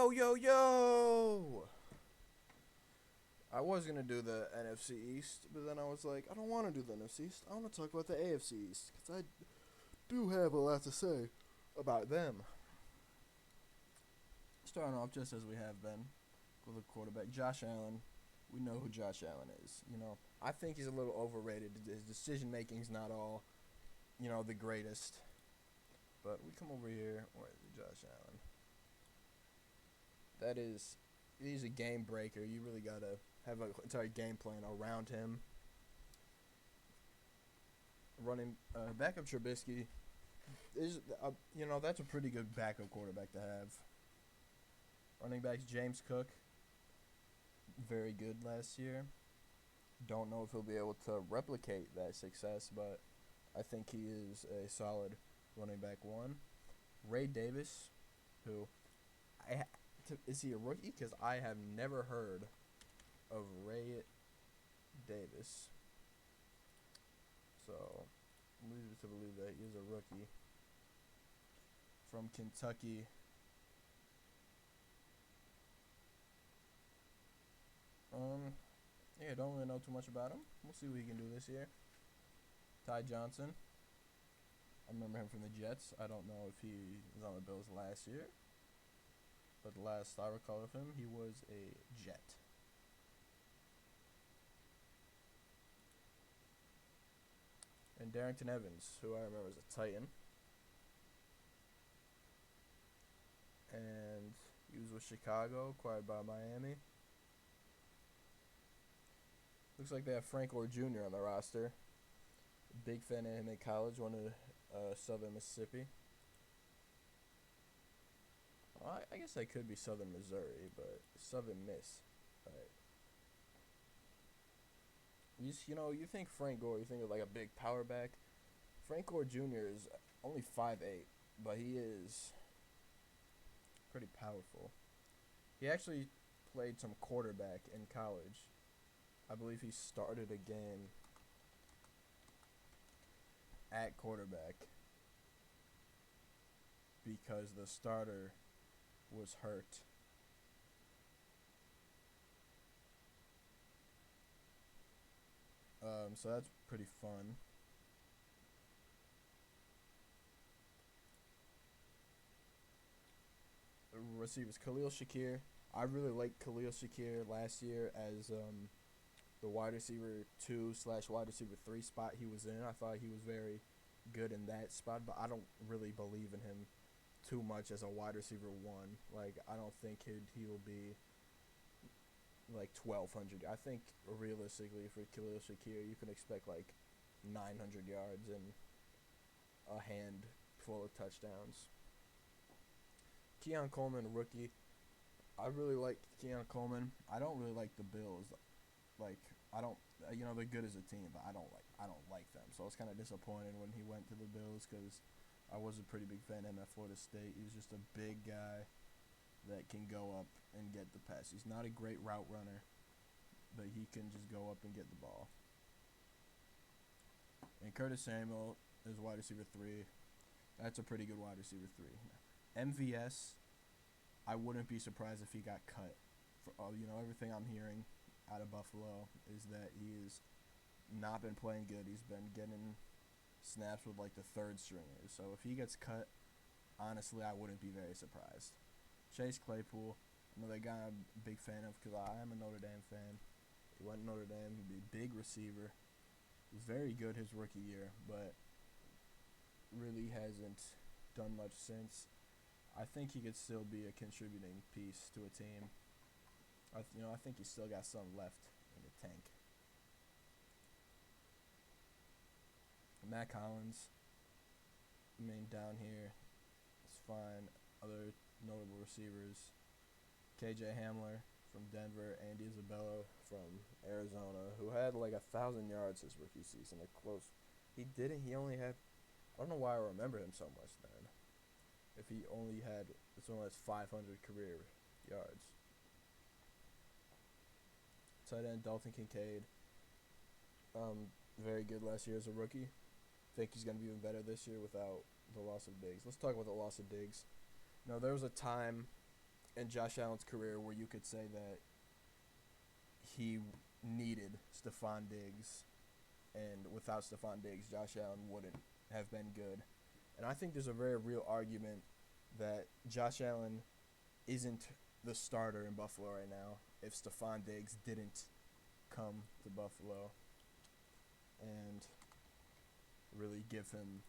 Yo, yo, yo! I was gonna do the NFC East, but then I was like, I don't want to do the NFC East. I want to talk about the AFC East because I do have a lot to say about them. Starting off just as we have been with a quarterback, Josh Allen. We know who Josh Allen is. I think he's a little overrated. His decision making's not all, the greatest. But we come over here. Where is Josh Allen? He's a game breaker. You really gotta have an entire game plan around him. Running backup Trubisky is that's a pretty good backup quarterback to have. Running backs James Cook, very good last year. Don't know if he'll be able to replicate that success, but I think he is a solid running back one. Ray Davis, who is he a rookie? Because I have never heard of Ray Davis. So, I'm leading to believe that he is a rookie from Kentucky. Yeah, don't really know too much about him. We'll see what he can do this year. Ty Johnson. I remember him from the Jets. I don't know if he was on the Bills last year, but the last I recall of him, he was a Jet. And Darrington Evans, who I remember was a Titan. And he was with Chicago, acquired by Miami. Looks like they have Frank Gore Jr. on the roster. Big fan of him in college, went to Southern Mississippi. Well, I guess that could be Southern Missouri, but Southern Miss. Right. You think Frank Gore, you think of like a big power back. Frank Gore Jr. is only 5'8", but he is pretty powerful. He actually played some quarterback in college. I believe he started a game at quarterback because the starter was hurt. So that's pretty fun. Receivers Khalil Shakir. I really liked Khalil Shakir last year as the wide receiver 2/wide receiver 3 spot he was in. I thought he was very good in that spot, but I don't really believe in him too much as a wide receiver 1. Like, I don't think he'll be like 1,200. I think realistically for Khalil Shakir, you can expect like 900 yards and a handful of touchdowns. Keon Coleman, rookie. I really like Keon Coleman. I don't really like the Bills. Like, I don't, they're good as a team, but I don't like them. So I was kind of disappointed when he went to the Bills because I was a pretty big fan of him at Florida State. He was just a big guy that can go up and get the pass. He's not a great route runner, but he can just go up and get the ball. And Curtis Samuel is wide receiver 3. That's a pretty good wide receiver 3. MVS, I wouldn't be surprised if he got cut. For everything I'm hearing out of Buffalo is that he's not been playing good. He's been getting snaps with like the third stringers. So if he gets cut, honestly, I wouldn't be very surprised. Chase Claypool, another guy I'm a big fan of because I am a Notre Dame fan. He went to Notre Dame. He'd be a big receiver. He's very good his rookie year, but really hasn't done much since. I think he could still be a contributing piece to a team. I think he's still got some left in the tank. Matt Collins, down here, it's fine. Other notable receivers, KJ Hamler from Denver, Andy Isabella from Arizona, who had like 1,000 yards his rookie season. A close. He didn't. He only had. I don't know why I remember him so much then. If he only had, it's only 500 career yards. Tight end Dalton Kincaid, very good last year as a rookie. Think he's gonna be even better this year without the loss of Diggs. Let's talk about the loss of Diggs. There was a time in Josh Allen's career where you could say that he needed Stephon Diggs, and without Stephon Diggs, Josh Allen wouldn't have been good. And I think there's a very real argument that Josh Allen isn't the starter in Buffalo right now if Stephon Diggs didn't come to Buffalo and really give him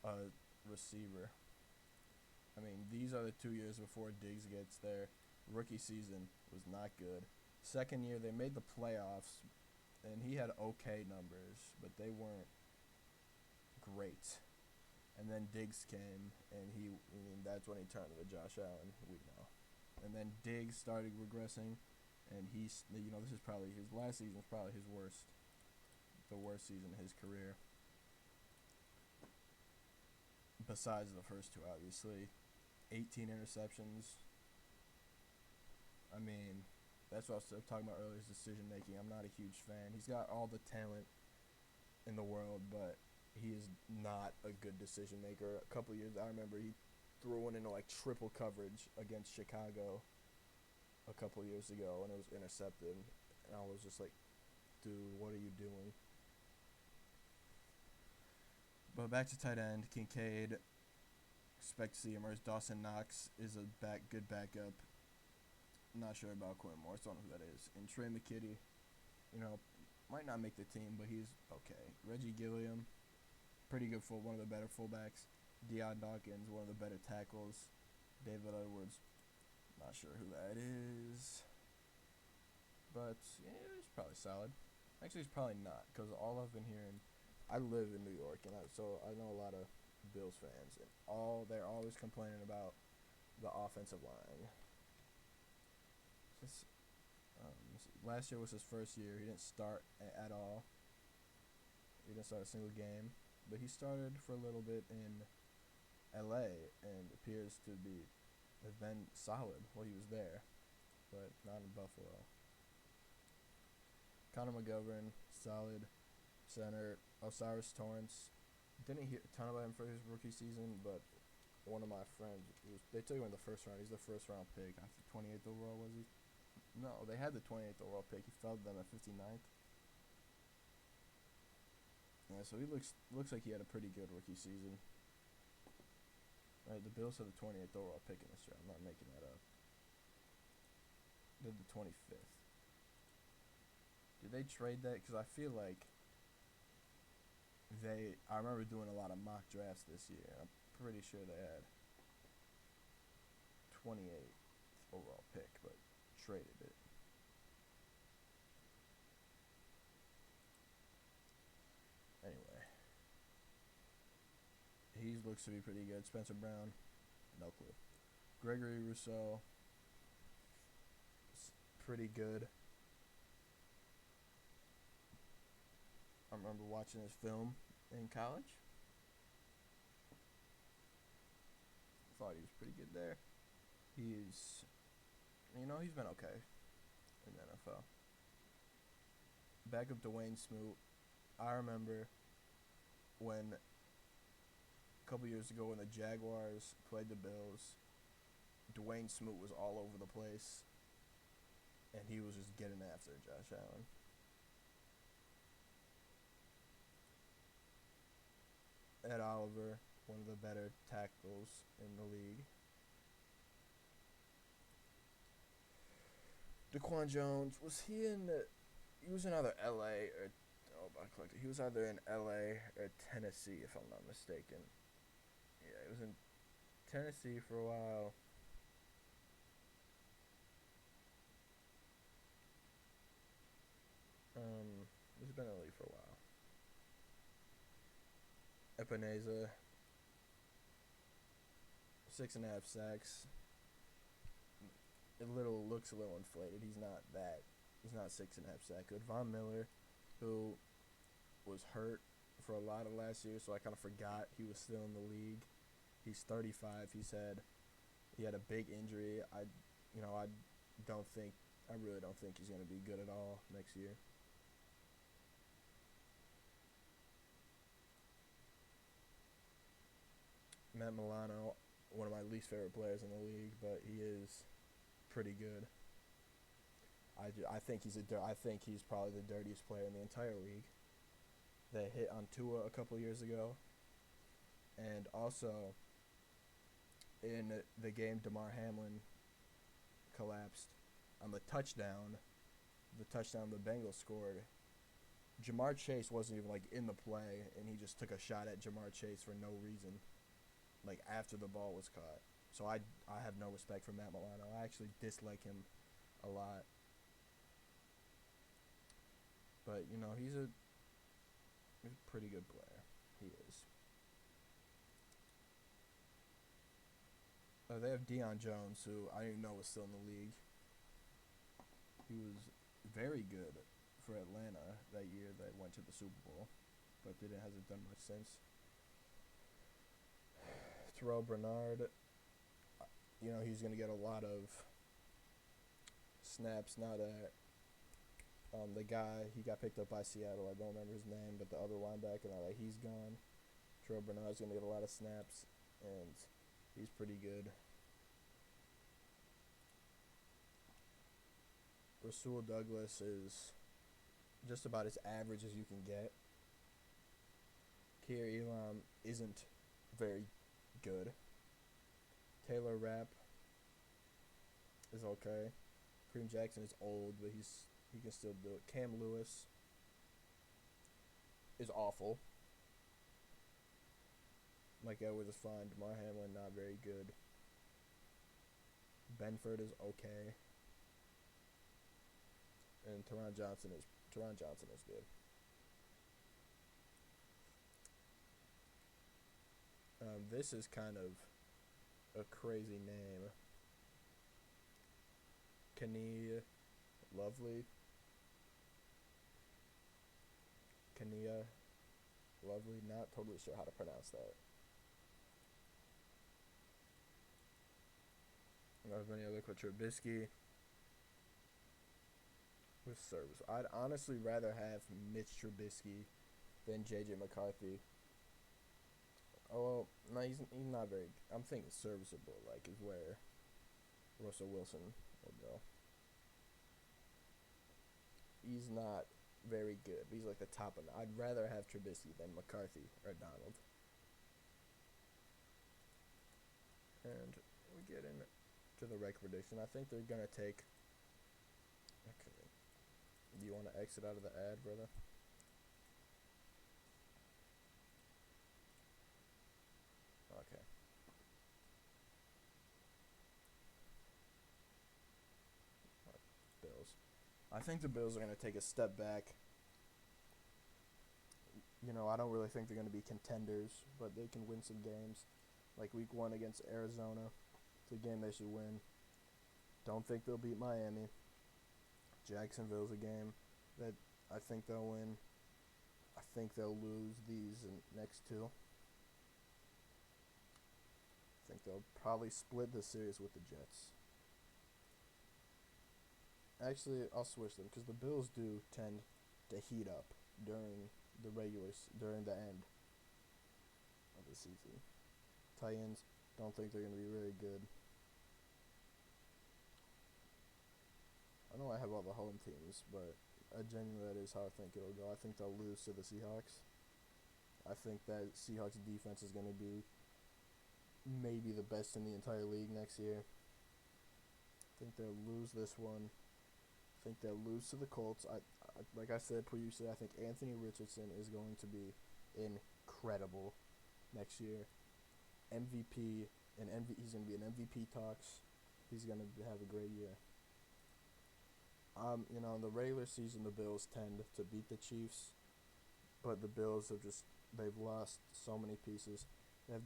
a receiver. I mean, these are the 2 years before Diggs gets there. Rookie season was not good. Second year, they made the playoffs, and he had okay numbers, but they weren't great. And then Diggs came, and that's when he turned into Josh Allen, we know. And then Diggs started regressing, and this is probably his last season is probably the worst season of his career. Besides the first two, obviously. 18 interceptions. I mean, that's what I was talking about earlier, his decision making. I'm not a huge fan. He's got all the talent in the world, but he is not a good decision maker. A couple years, I remember he threw one into like triple coverage against Chicago a couple years ago, and it was intercepted. And I was just like, dude, what are you doing? But back to tight end, Kincaid. Expect to see emerge. Dawson Knox is a good backup. Not sure about Quinn Morris. Don't know who that is. And Trey McKitty, might not make the team, but he's okay. Reggie Gilliam, pretty good one of the better fullbacks. Deion Dawkins, one of the better tackles. David Edwards, not sure who that is. But, yeah, he's probably solid. Actually, he's probably not, because all I've been hearing, I live in New York, and so I know a lot of Bills fans, and they're always complaining about the offensive line. Last year was his first year. He didn't start at all. He didn't start a single game, but he started for a little bit in LA and appears to have been solid while he was there, but not in Buffalo. Connor McGovern, solid center. Osiris Torrance, didn't hear a ton about him for his rookie season, but one of my friends, they took him in the first round. He's the first round pick. I think 28th overall, was he? No, they had the 28th overall pick. He fell to them at 59th. Yeah, so he looks like he had a pretty good rookie season. Right, the Bills had the 28th overall pick in this round. I'm not making that up. Did the 25th. Did they trade that? Because I feel like I remember doing a lot of mock drafts this year. I'm pretty sure they had 28th overall pick, but traded it. Anyway, he looks to be pretty good. Spencer Brown, no clue. Gregory Rousseau, pretty good. I remember watching his film in college. Thought he was pretty good there. He's been okay in the NFL. Back up to Dwayne Smoot. I remember when a couple years ago when the Jaguars played the Bills, Dwayne Smoot was all over the place, and he was just getting after Josh Allen. Ed Oliver, one of the better tackles in the league. Daquan Jones, he was in either LA or he was either in LA or Tennessee, if I'm not mistaken. Yeah, he was in Tennessee for a while. He's been in the league for a while. Epineza, 6.5 sacks. Looks a little inflated. He's not 6.5 sack good. Von Miller, who was hurt for a lot of last year, so I kind of forgot he was still in the league. He's 35. He had a big injury. I really don't think he's going to be good at all next year. Matt Milano, one of my least favorite players in the league, but he is pretty good. I think I think he's probably the dirtiest player in the entire league. They hit on Tua a couple years ago, and also in the game DeMar Hamlin collapsed on the touchdown the Bengals scored. Jamar Chase wasn't even like in the play, and he just took a shot at Jamar Chase for no reason, like after the ball was caught. So I have no respect for Matt Milano. I actually dislike him a lot. But he's a pretty good player. He is. They have Deion Jones, who I didn't even know was still in the league. He was very good for Atlanta that year that went to the Super Bowl, but hasn't done much since. Terrell Bernard, he's going to get a lot of snaps now that the guy, he got picked up by Seattle. I don't remember his name, but the other linebacker, now that he's gone, Terrell Bernard's going to get a lot of snaps, and he's pretty good. Rasul Douglas is just about as average as you can get. Kaiir Elam isn't very good. Taylor Rapp is okay. Kareem Jackson is old, but he can still do it. Cam Lewis is awful. Mike Edwards is fine. DeMar Hamlin not very good. Benford is okay. And Teron Johnson is good. This is kind of a crazy name. Kania Lovely. Not totally sure how to pronounce that. I don't have any other with Trubisky. With service, I'd honestly rather have Mitch Trubisky than JJ McCarthy. Oh well, no, he's not very. I'm thinking serviceable, like is where Russell Wilson will go. He's not very good, but he's like the top of. I'd rather have Trubisky than McCarthy or Donald. And we get into the rec prediction. I think they're gonna take. Okay. Do you want to exit out of the ad, brother? Okay. Bills. I think the Bills are going to take a step back. I don't really think they're going to be contenders, but they can win some games. Like week 1 against Arizona. It's a game they should win. Don't think they'll beat Miami. Jacksonville's a game that I think they'll win. I think they'll lose these next 2. I think they'll probably split the series with the Jets. Actually, I'll switch them because the Bills do tend to heat up during the end of the season. Titans, don't think they're going to be very good. I know I have all the home teams, but genuinely that is how I think it'll go. I think they'll lose to the Seahawks. I think that Seahawks defense is going to be maybe the best in the entire league next year. I think they'll lose this one. I think they'll lose to the Colts. Like I said previously, I think Anthony Richardson is going to be incredible next year. MVP he's going to be in MVP talks. He's going to have a great year. In the regular season, the Bills tend to beat the Chiefs, but the Bills they've lost so many pieces.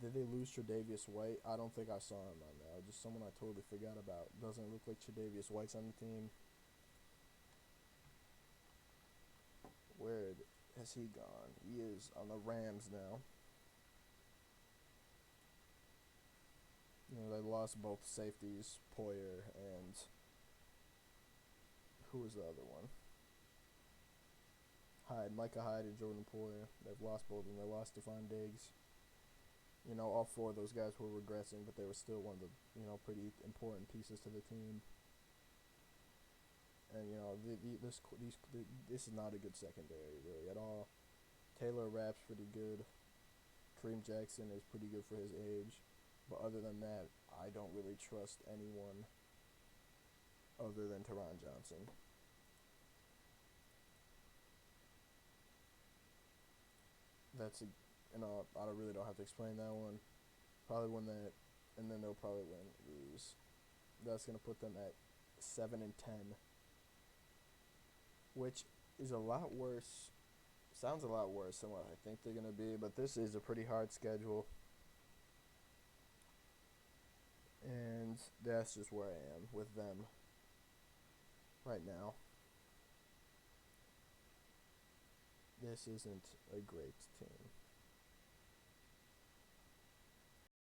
Did they lose Tre'Davious White? I don't think I saw him on there. Just someone I totally forgot about. Doesn't look like Tre'Davious White's on the team. Where has he gone? He is on the Rams now. They lost both safeties, Poyer and who was the other one? Micah Hyde and Jordan Poyer. They've lost both of them. They lost Stephon Diggs. All four of those guys were regressing, but they were still one of the pretty important pieces to the team. And this is not a good secondary really at all. Taylor Rapp's pretty good. Kareem Jackson is pretty good for his age, but other than that, I don't really trust anyone other than Teron Johnson. That's a, I don't really don't have to explain that one. Probably win that, and then they'll probably lose. That's gonna put them at 7-10, which is a lot worse. Sounds a lot worse than what I think they're gonna be, but this is a pretty hard schedule, and that's just where I am with them right now. This isn't a great team.